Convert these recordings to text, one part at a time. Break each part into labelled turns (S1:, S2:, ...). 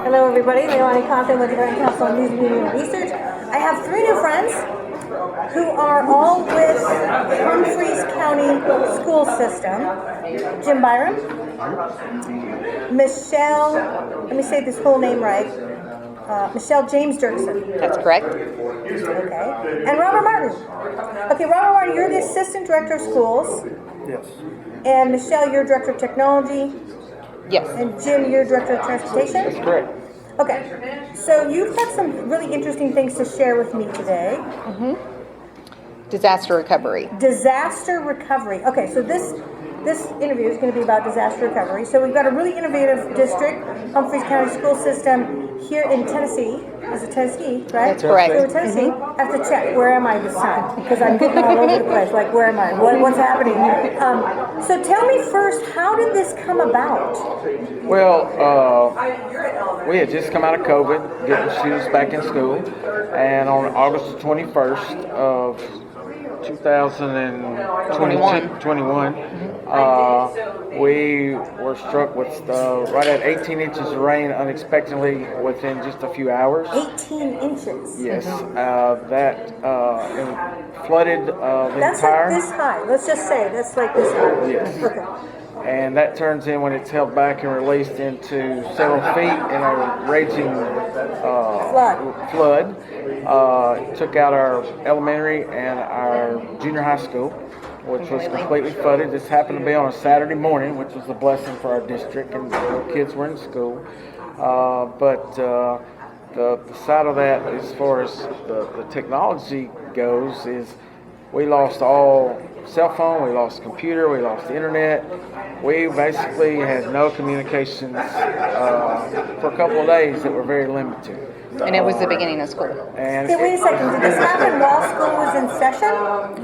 S1: Hello everybody, LeiLani Cauthen with Learning Counsel on News Media and Research. I have three new friends who are all with Humphreys County School System. Jim Byrum, Michelle, let me say this whole name right, Michelle James Dircksen.
S2: That's correct.
S1: Okay. And Robert Martin. Okay, Robert Martin, you're the Assistant Director of Schools.
S3: Yes.
S1: And Michelle, you're Director of Technology.
S2: Yes.
S1: And Jim, you're Director of Transportation?
S3: That's correct.
S1: Okay. So you've got some really interesting things to share with me today.
S2: Disaster recovery.
S1: Disaster recovery. Okay, so this interview is going to be about disaster recovery. So we've got a really innovative district, Humphreys County School System here in Tennessee. Is it Tennessee, right?
S2: That's correct.
S1: So Tennessee. I have to check, where am I this time? Because I'm getting all over the place. Like, where am I? What's happening? So tell me first, how did this come about?
S3: Well, we had just come out of COVID, getting students back in school, and on August 21st of 2021, we were struck with right at 18 inches of rain unexpectedly within just a few hours.
S1: 18 inches?
S3: Yes, that flooded the
S1: That's
S3: entire...
S1: like this high. Let's just say that's like this high.
S3: Yes.
S1: Okay.
S3: And that turns in when it's held back and released into several feet in a raging flood. Took out our elementary and our junior high school, which was completely flooded. This happened to be on a Saturday morning, which was a blessing for our district, and the kids were in school. But the side of that, as far as the technology goes, is we lost all cell phone, we lost computer, we lost the internet. We basically had no communications for a couple of days that were very limited.
S2: And it was the beginning of school.
S3: And
S1: Hey, wait a second. Did this happen while school was in session?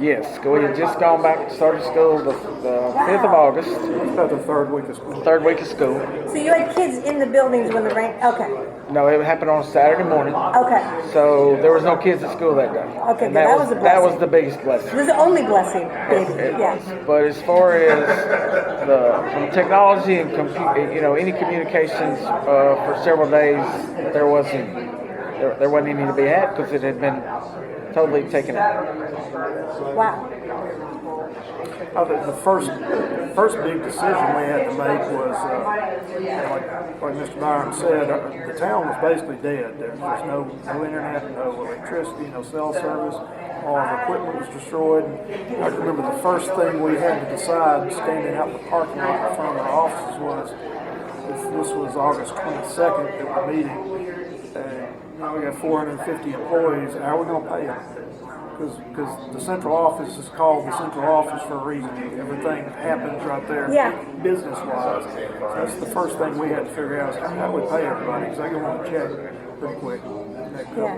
S3: yes, we had just gone back, started school the 5th of August.
S4: About the third week of school.
S3: Third week of school.
S1: So you had kids in the buildings when the rain... Okay.
S3: No, it happened on Saturday morning.
S1: Okay.
S3: So there was no kids at school that day.
S1: Okay,
S3: And
S1: good. That was a
S3: that was
S1: blessing.
S3: the biggest blessing.
S1: This is the only blessing, baby. Yeah.
S3: But as far as from technology and any communications for several days, there wasn't any to be had because it had been totally taken out.
S1: Wow.
S4: I think the first big decision we had to make was, like Mr. Byrum said, the town was basically dead. There's no internet, no electricity, no cell service. All of the equipment was destroyed. I remember the first thing we had to decide, standing out in the parking lot in front of our offices, was this was August 22nd that we're meeting. We got 450 employees. How are we going to pay them? Because the central office is called the central office for a reason. Everything happens right there, business-wise. So that's the first thing we had to figure out is how do we pay everybody? Because I go on a check pretty quick in the next couple of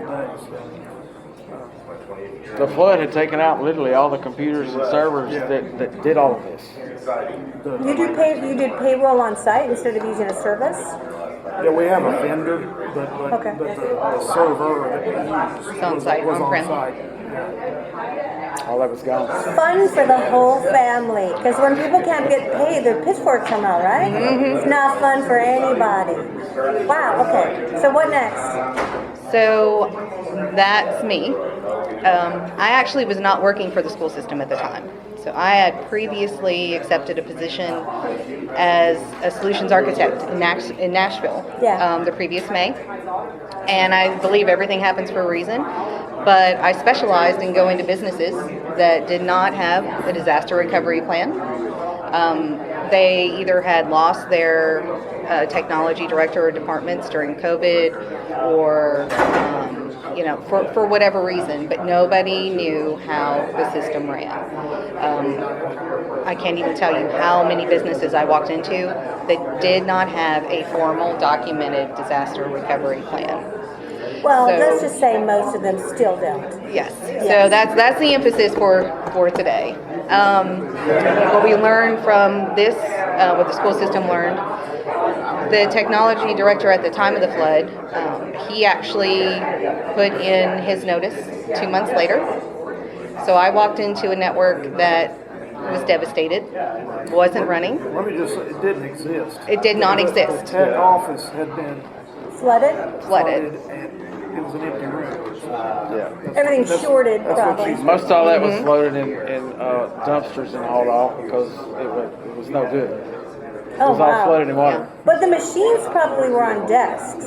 S4: days.
S3: The flood had taken out literally all the computers and servers that did all of this.
S1: You did payroll on site instead of using a service?
S4: Yeah, we have a vendor, but
S1: Okay.
S4: the server that we used
S2: on-site,
S4: was
S2: on-prem.
S4: on-site.
S3: All that was gone.
S1: Fun for the whole family. Because when people can't get paid, they're pitchforks somehow, right? It's not fun for anybody. Wow, okay. So what next?
S2: So that's me. I actually was not working for the school system at the time. So I had previously accepted a position as a solutions architect in Nashville the previous May. And I believe everything happens for a reason. But I specialized in going to businesses that did not have a disaster recovery plan. They either had lost their technology director or departments during COVID or for whatever reason, but nobody knew how the system ran. I can't even tell you how many businesses I walked into that did not have a formal documented disaster recovery plan.
S1: Well,
S2: So-
S1: let's just say most of them still don't.
S2: Yes. So that's the emphasis for today. What we learned from this, what the school system learned, the technology director at the time of the flood, he actually put in his notice 2 months later. So I walked into a network that was devastated, wasn't running.
S4: Let me just say, it didn't exist.
S2: It did not exist.
S4: The tech office had been
S1: Flooded?
S2: Flooded.
S4: And it was an empty room. So
S3: Yeah.
S1: Everything's shorted,
S4: that's what
S1: probably.
S4: she's-
S3: Most all that was loaded in dumpsters and hauled off because it was no good. It
S1: Oh,
S3: was all
S1: wow.
S3: flooded in water.
S1: But the machines probably were on desks.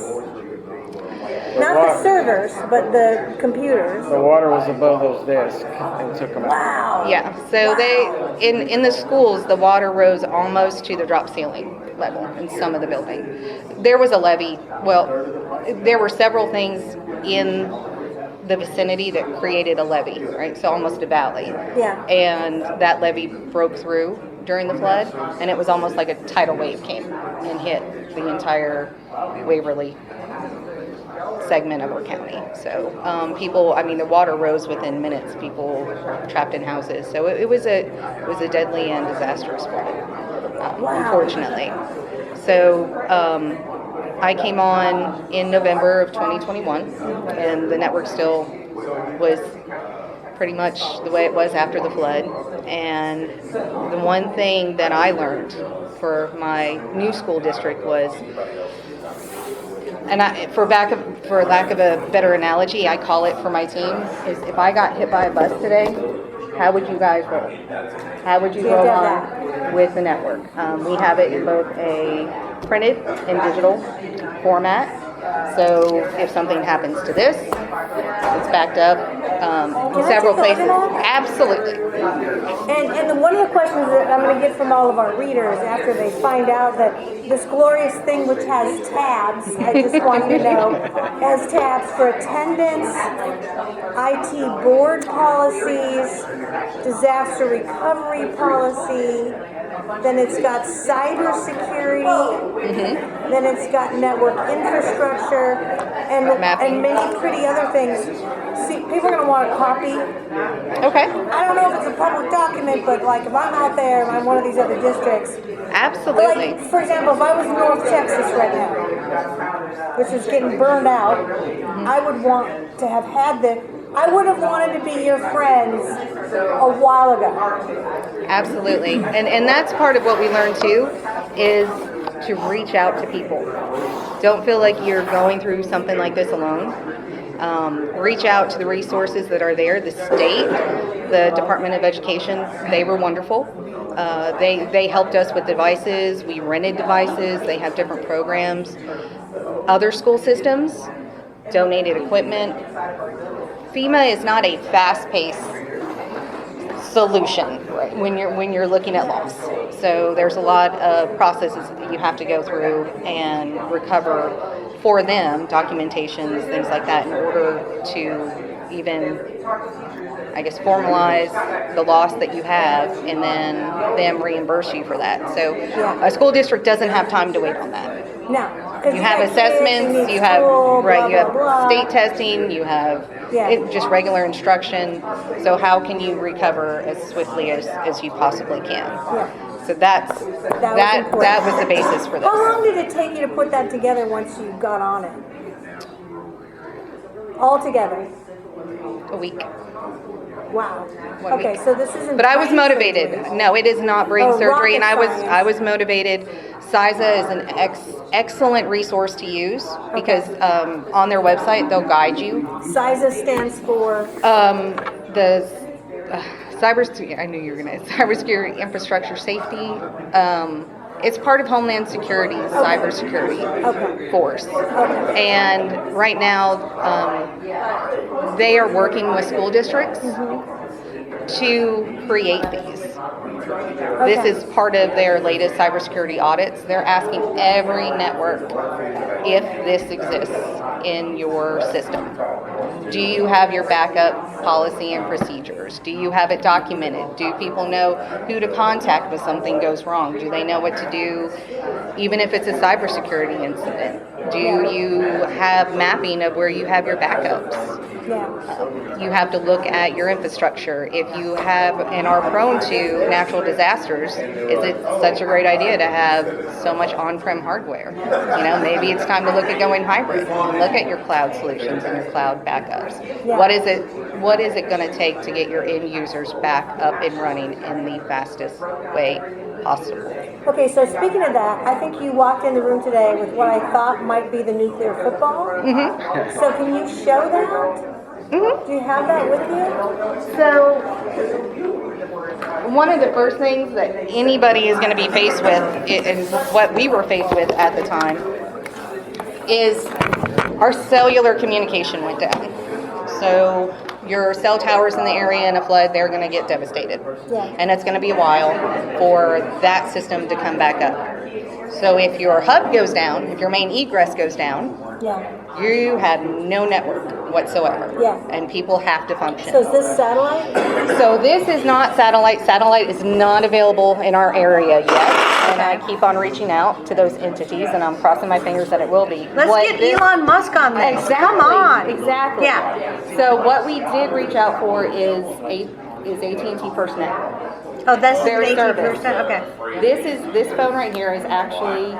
S1: Not the
S3: water-
S1: servers, but the computers.
S3: The water was above those desks and took them out.
S1: Wow.
S2: Yeah, so in the schools, the water rose almost to the drop ceiling level in some of the building. There was a levee, well, there were several things in the vicinity that created a levee, right? So almost a valley.
S1: Yeah.
S2: And that levee broke through during the flood, and it was almost like a tidal wave came and hit the entire Waverly segment of our county. So people, I mean, the water rose within minutes. People trapped in houses. So it was a deadly and disastrous flood, unfortunately. So I came on in November of 2021, and the network still was pretty much the way it was after the flood. And the one thing that I learned for my new school district was, and for lack of a better analogy, I call it for my team, is if I got hit by a bus today, how would you guys roll? How would you roll on with the network? We have it in both a printed and digital format. So if something happens to this, it's backed up several places. Absolutely.
S1: And one of the questions that I'm going to get from all of our readers after they find out that this glorious thing which has tabs, I just want you to know, has tabs for attendance, IT board policies, disaster recovery policy, then it's got cybersecurity, then it's got network infrastructure, and many pretty other things. See, people are going to want a copy.
S2: Okay.
S1: I don't know if it's a public document, but like if I'm out there and I'm one of these other districts,
S2: Absolutely.
S1: like for example, if I was in North Texas right now, which is getting burned out, I would want to have had I would have wanted to be your friends a while ago.
S2: Absolutely. And that's part of what we learned too, is to reach out to people. Don't feel like you're going through something like this alone. Reach out to the resources that are there. The state, the Department of Education, they were wonderful. They helped us with devices. We rented devices. They have different programs. Other school systems donated equipment. FEMA is not a fast-paced solution, right, when you're looking at loss. So there's a lot of processes that you have to go through and recover for them, documentations, things like that, in order to even, I guess, formalize the loss that you have and then them reimburse you for that. So a school district doesn't have time to wait on that.
S1: No.
S2: You have assessments, you have state testing, you have just regular instruction. So how can you recover as swiftly as you possibly can?
S1: Yeah.
S2: So that was the basis for this.
S1: How long did it take you to put that together once you got on it? All together?
S2: A week.
S1: Wow.
S2: 1
S1: Okay,
S2: week.
S1: so this isn't.
S2: But I was
S1: brain
S2: motivated.
S1: surgery.
S2: No, it is not brain surgery, and
S1: rocket
S2: I was motivated. CISA is an excellent resource to use because on their website they'll guide you.
S1: CISA stands for.
S2: The cybersecurity. I knew you were gonna cybersecurity infrastructure safety. It's part of Homeland Security's cybersecurity force. And right now, they are working with school districts to create these. This is part of their latest cybersecurity audits. They're asking every network if this exists in your system. Do you have your backup policy and procedures? Do you have it documented? Do people know who to contact when something goes wrong? Do they know what to do even if it's a cybersecurity incident? Do you have mapping of where you have your backups? You have to look at your infrastructure. If you have and are prone to natural disasters, is it such a great idea to have so much on-prem hardware? You know, maybe it's time to look at going hybrid. Look at your cloud solutions and your cloud backups. What is it going to take to get your end users back up and running in the fastest way possible?
S1: Okay, so speaking of that, I think you walked in the room today with what I thought might be the nuclear football. Mm-hmm. So can you show that? Mm-hmm. Do you have that with you?
S2: So, one of the first things that anybody is going to be faced with, and what we were faced with at the time, is our cellular communication went down. So your cell towers in the area in a flood, they're going to get devastated.
S1: Yeah.
S2: And it's going to be a while for that system to come back up. So if your hub goes down, if your main egress goes down, you have no network whatsoever.
S1: Yeah.
S2: And people have to function.
S1: So is this satellite?
S2: So this is not satellite. Satellite is not available in our area yet. And I keep on reaching out to those entities, and I'm crossing my fingers that it will be.
S1: Let's get Elon Musk on this.
S2: Exactly.
S1: Come on.
S2: Exactly.
S1: Yeah.
S2: So what we did reach out for is AT&T FirstNet.
S1: Oh, that's
S2: Their
S1: the
S2: service.
S1: 18%? Okay.
S2: This phone right here is actually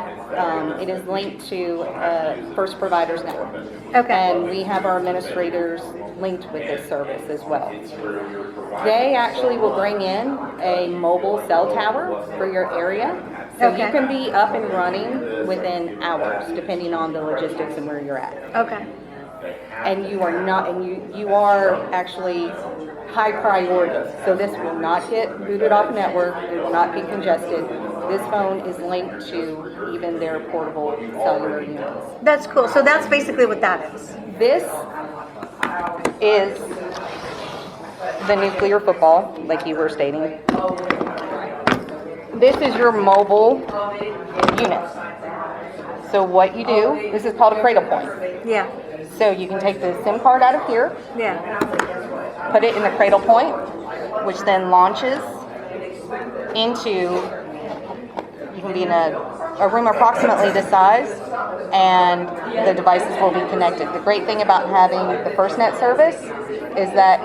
S2: it is linked to First Provider's network.
S1: Okay.
S2: And we have our administrators linked with this service as well. They actually will bring in a mobile cell tower for your area. So you can be up and running within hours, depending on the logistics and where you're at.
S1: Okay.
S2: And you are not, and you are actually high priority. So this will not get booted off network. It will not get congested. This phone is linked to even their portable cellular units.
S1: That's cool. So that's basically what that is.
S2: This is the nuclear football, like you were stating. This is your mobile unit. So what you do, this is called a cradle point.
S1: Yeah.
S2: So you can take the SIM card out of here,
S1: Yeah.
S2: put it in the cradle point, which then launches into, you can be in a room approximately this size, and the devices will be connected. The great thing about having the FirstNet service is that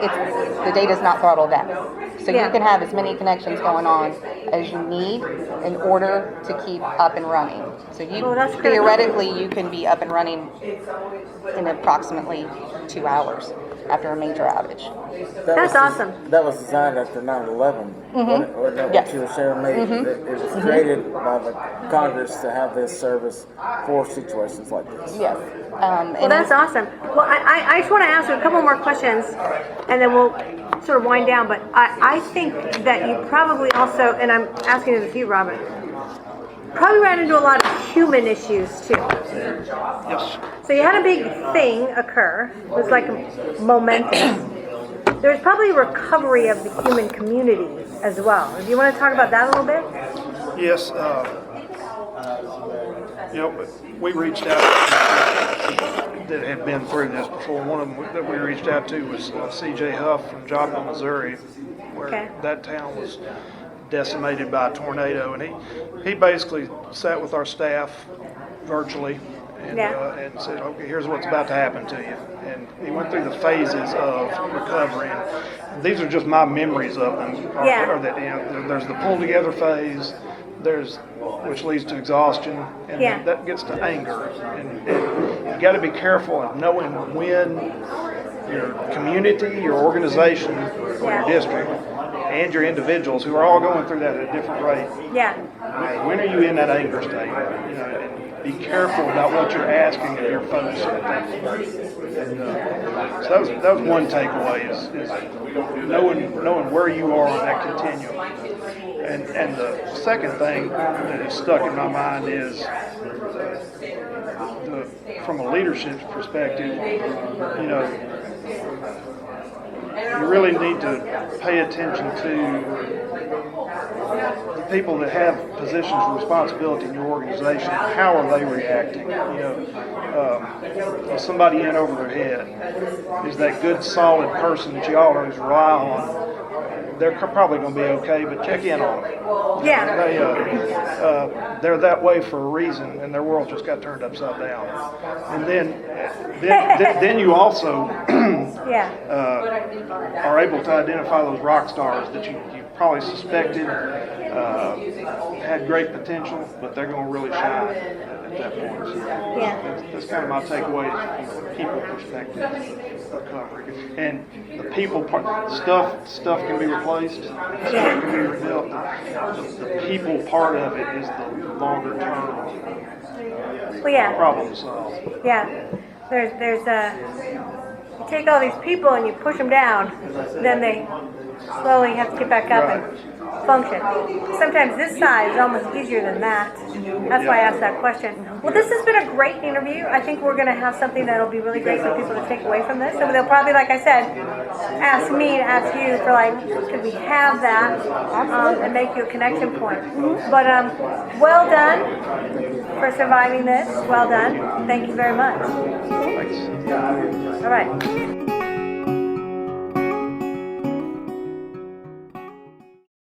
S2: the data is not throttled down. So you can have as many connections going on as you need in order to keep up and running. So theoretically, you can be up and running in approximately 2 hours after a major outage.
S1: That's awesome.
S3: That was designed after 9/11. Wasn't that
S2: Yes.
S3: what you were sharing me? It was created by the Congress to have this service for situations like this.
S2: Yes.
S1: Well, that's awesome. Well, I just want to ask you a couple more questions, and then we'll sort of wind down. But I think that you probably also, and I'm asking this of you, Robin, probably ran into a lot of human issues too.
S4: Yes.
S1: So you had a big thing occur. It was like momentous. There's probably a recovery of the human community as well. Do you want to talk about that a little bit?
S4: Yes. We reached out that had been through this before. One of them that we reached out to was C.J. Huff from Joplin, Missouri, where that town was decimated by a tornado, and he basically sat with our staff virtually and said, okay, here's what's about to happen to you. And he went through the phases of recovery. And these are just my memories of them. There's the pull together phase, which leads to exhaustion, and then that gets to anger. And you got to be careful of knowing when your community, your organization, or your district, and your individuals, who are all going through that at a different rate.
S1: Yeah.
S4: When are you in that anger state? And be careful about what you're asking of your folks at that point. And, so that was one takeaway is knowing where you are on that continuum. And the second thing that has stuck in my mind is from a leadership perspective, you really need to pay attention to the people that have positions of responsibility in your organization. How are they reacting? Is somebody in over their head? Is that good, solid person that you always rely on? They're probably going to be okay, but check in on them.
S1: Yeah.
S4: They're that way for a reason, and their world just got turned upside down. And then you also are able to identify those rock stars that you probably suspected
S5: had great potential, but they're going to really shine at that point. So
S1: Yeah.
S5: that's kind of my takeaway from a people perspective recovery. And the people part, stuff can be replaced, stuff can be rebuilt. The people part of it is the longer term
S1: Well, yeah.
S5: problem to solve.
S1: Yeah. There's you take all these people and you push them down, then they slowly have to get back up and function. Sometimes this side is almost easier than that. That's why I asked that question. Well, this has been a great interview. I think we're going to have something that'll be really great for people to take away from this. And they'll probably, like I said, ask me to ask you for like, could we have that and make you a connection point. But well done for surviving this. Well done. Thank you very much.
S5: Thanks.
S1: All right.